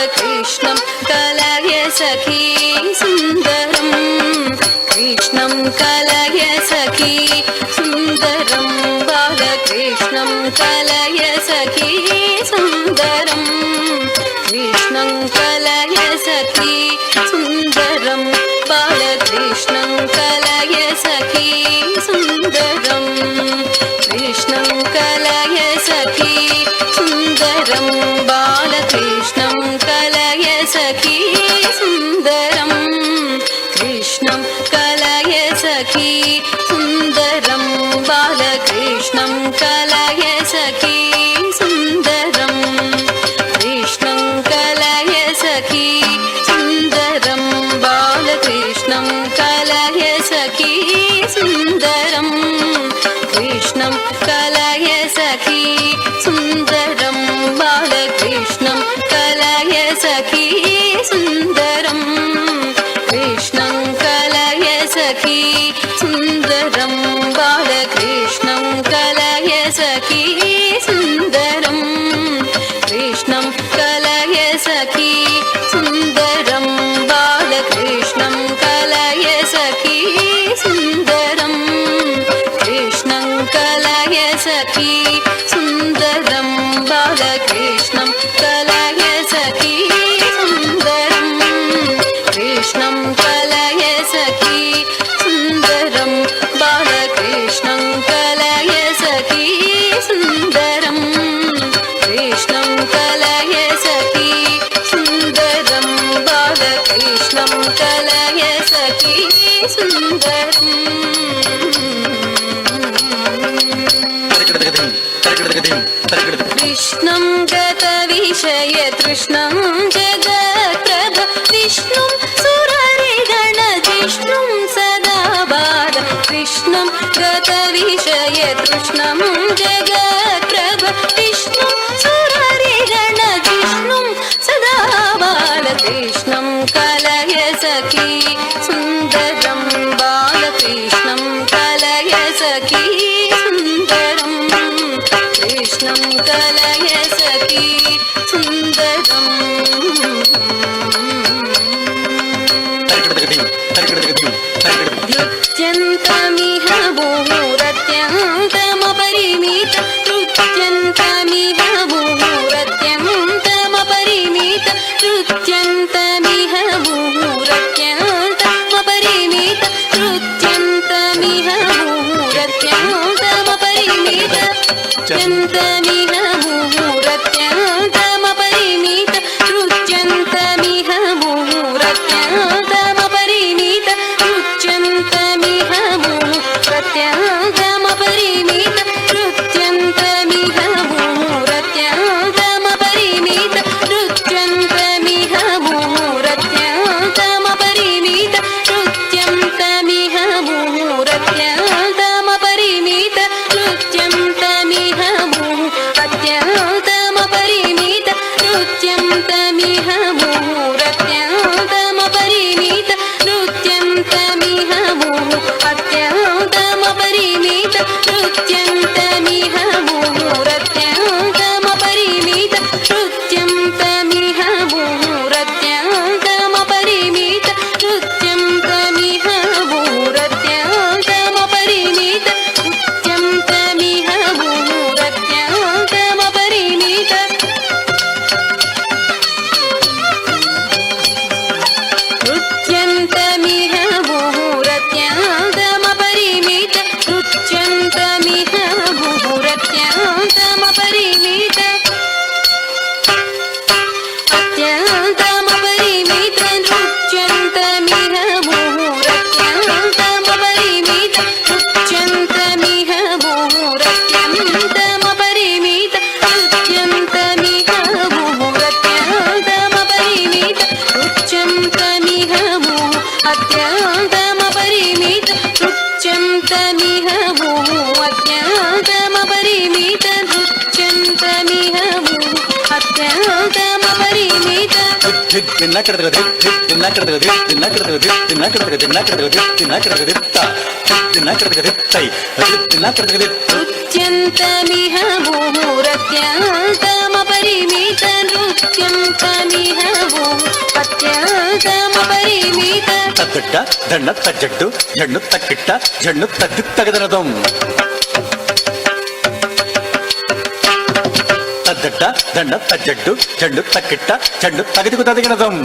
बालकृष्णं कलय सखी सुन्दरम् कृष्णं कलय सखी सुन्दरं बालकृष्णं कलय सखी सुन्दरम् कृष्णं कलय सखी सुन्दरं बालकृष्णं कलय सखी सुन्दरं कृष्णं कलय सखी सुन्दरं बालकृष्णं कलय सखी सुन्दरं कृष्णं कलय सखी सुन्दरं बालकृष्णं कलय सखी सुन्दरं कृष्णं कलय सखी सुन्दरं बालकृष्णं कलय सखी सुन्दरं कृष्णं कलय सखी सुन्दरं बालकृष्णं कलय सखी सुन्दरं कृष्णं कलय सखी सुन्दरं बालकृष्णं कलय सखी सुन्दरं कृष्णं कलय सखी सुन्दरं बालकृष्णं कलय सखी सुन्दरं कृष्णं कलय सखी सुन्दरं बालकृष्णं कलय सखी सुन्दरं कृष्णं कलय सखी सुन्दरं बालकृष्णं कलय सखी सुन्दरं कृष्णं कलय सखी सुन्दरं बालकृष्णं कलय सखी सुन्दरम् कृष्णं गतविषय तृष्णं जगत्प्रभ विष्णुं सुररिगणजिष्णुं सदा बाल कृष्णं गतविषय तृष्णं जगत्प्रभ विष्णुं सुररिगणजिष्णुं सदा बाल कृष्णं कलय सखी सुन्दरं बालकृष्णं कलय सखी सुन्दरं कृष्णं कलय सखी सुन्दरम् नृत्यन्तमिह मुहूर्त्यन्तमपरिमित नृत्यन्तमिह मुहूर्त्यन्तमपरिमित नृत्यन्तमिह मुहूर्त्यन्तमपरिमित नृत्यन्तमिह मुहूर्त्यन्तमपरिमित नृत्यन्तमिह मुहूर्त्यन्तमपरिमित नृत्यन्तमिह मुहूर्त्यन्तमपरिमित नृत्यन्तमिह मुहूर्त्यन्तमपरिमित नृत्यन्तमिह मुहूर्त्यन्तमपरिमित नृत्यन्तमिह मुहूर्त्यन्तमपरिमित नृत्यन्तमिह मुहूर्त्यन्तमपरिमित नृत्यन्तमिह मुहूर्त्यन्तमपरिमित नृत्यन्तमिह मुहूर्त्यन्तमपरिमित नृत्यन्तमिह मुहूर्त्यन्तमपरिमित नृत्यन्तमिह मुहूर्त्यन्तमपरिमित नृत्यन्तमिह मुहूर्त्यन्तमपरिमित नृत्यन्तमिह मुहूर्त्यन्तमपरिमित नृत्यन्तमिह मुहूर्त्यन्तमपरिमित नृत्यन्तमिह मुहूर्त्यन्तमपरिमित नृत्यन्तमिह मुहूर्त्यन्तमपरिमित अत्यन्तमपरिमित नृत्यन्तमिह मुहूर्त्यन्तमपरिमित नृत्यन्तमिह मुहूर्त्यन्तमपरिमित नृत्यन्तमिह मुहूर्त्यन्तमपरिमित नृत्यन्तमिह अत्यन्तमपरिमित नृत्यन्तमिह अत्यन्तमपरिमित नृत्यन्तमिह अत्यन्तमपरिमित नृत्यन्तमिह मुहूर्त्यन्तमपरिमित నృత్యంతమిహ అత్యంతమపరిమిత తద్దుట్ట దండ తజ్జడ్డు జండు తక్కిట్ట జండు తద్ది తగదనదం తద్దుట్ట దండ తజ్జడ్డు జండు తక్కిట్ట జండు తగదికు తదిగినదం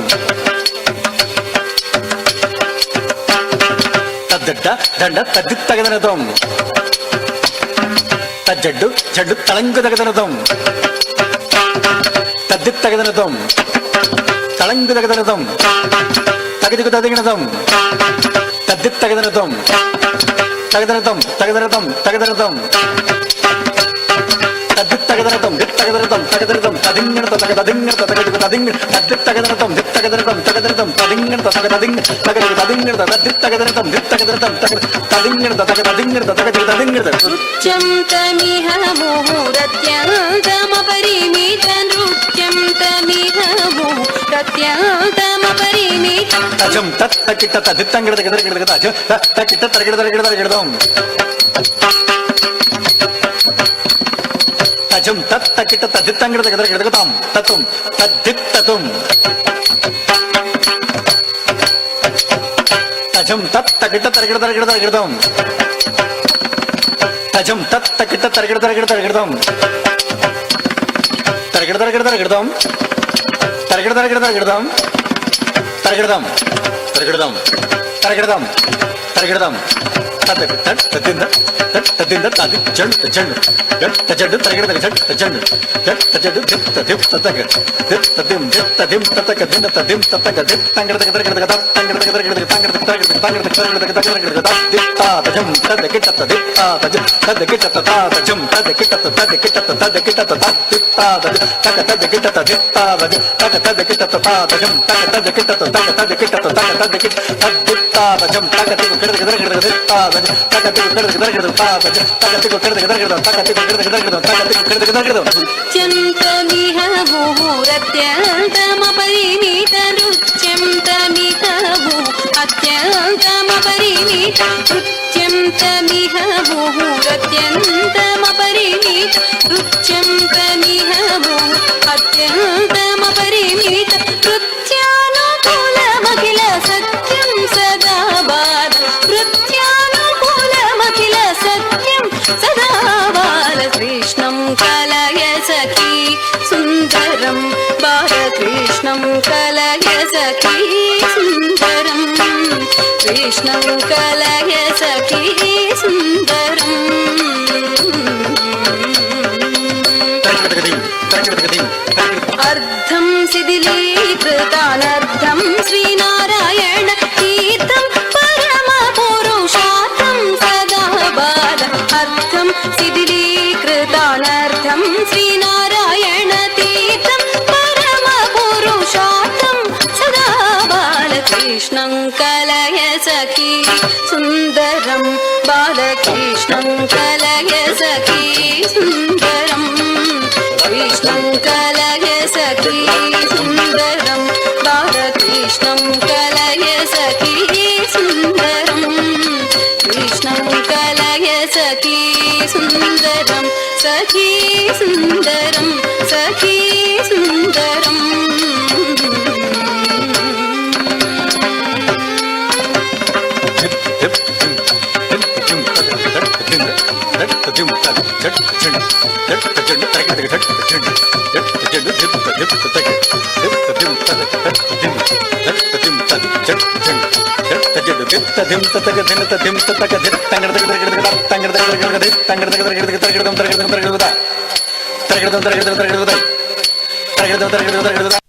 తద్దుట్ట దండ తద్ది తగదనదం తజ్జడ్డు జండు తళంగు తగదనదం తద్ది తగదనదం తళంగు తగదనదం తగదికు తదిగినదం తద్ది తగదనదం తగదనదం తగదనదం తగదనదం తద్ది తగదనదం దిత్తగదనదం తగదనదం తదింగణత తగదదింగణత తగదికు తదింగ తద్ది తగదనదం దిత్తగదనదం తగదనదం తదింగణత తగదదింగ తగదికు తదింగణత తద్ది తగదనదం దిత్తగదనదం తదింగణత తగదదింగణత తగదికు తదింగణత నృత్యంతమిహ అత్యంతమపరిమిత నృత్యంతమిహ అత్యంతమపరిమిత తజం తత్తకిట్ట తదిత్తంగణత గదరగడగద తజం తత్తకిట్ట తరగడదరగడదరగడదం తజం తత్తకిట్ట తదిత్తంగణత గదరగడగదాం తతుం తద్దిత్తతుం తజం తత్తకిట్ట తరగడదరగడదరగడదం తజం తత్తకిట్ట తరగడదరగడదరగడదం తరగడదరగడదరగడదం తరగడదరగడదరగడదం తరగడదం తరగడదం తరగడదం తరగడదం తద్దింద తద్దింద తది జండు జండు తజండు తరగడ జండు తజండు తజండు దిం తతగ దిం దిం తతగ దిం తదిం తతగ తంగడ తగడ తంగడ తగడ తంగడ తగడ తంగడ తగడ దిత్తా తజం తదకిట తదిత్తా తజం తదకిట తజం తదకిట తదకిట తదకిట తదిత్తా తక తదకిట తదిత్తా తక తదకిట తజం తక తదకిట తక తదకిట తక తదకిట తదిత్తా తజం తక తికు కిడద కిడద కిడద దిత్తా తజం తక తికు కిడద కిడద కిడద తక తికు కిడద కిడద కిడద తక తికు కిడద కిడద కిడద తక తికు కిడద కిడద కిడద నృత్యంతమిహ అత్యంతమపరిమిత నృత్యంతమిహ అత్యంతమపరిమిత నృత్యంతమిహ అత్యంతమపరిమిత నృత్యంతమిహ అత్యంతమపరిమిత నృత్యానుకూలమఖిల సత్యం సదా బాల నృత్యానుకూలమఖిల సత్యం సదా బాలకృష్ణం కలయ సఖీ సుందరం బాలకృష్ణం కలయ సఖీ సుందరం కృష్ణం కలయ సఖీ సుందరం అర్ధం శిథిలీకృతానర్ధం శ్రీనారాయణ తీర్థం పరమ పురుషార్థం సదా బాల అర్థం శిథిలీకృతానర్ధం శ్రీనారాయణ తీర్థం పరమ పురుషార్థం సదా బాలకృష్ణం కలయ సఖీ సుందరం బాలకృష్ణం కలయ సఖీ సుందరం కృష్ణం కలయ సఖీ సుందరం బాలకృష్ణం కలయ సఖీ సుందరం కృష్ణం కలయ సఖీ సుందరం సఖీ సుందరం సఖీ సుందరం దిం తతగ దిన దిం తతగ తంగడ తంగడ తంగడ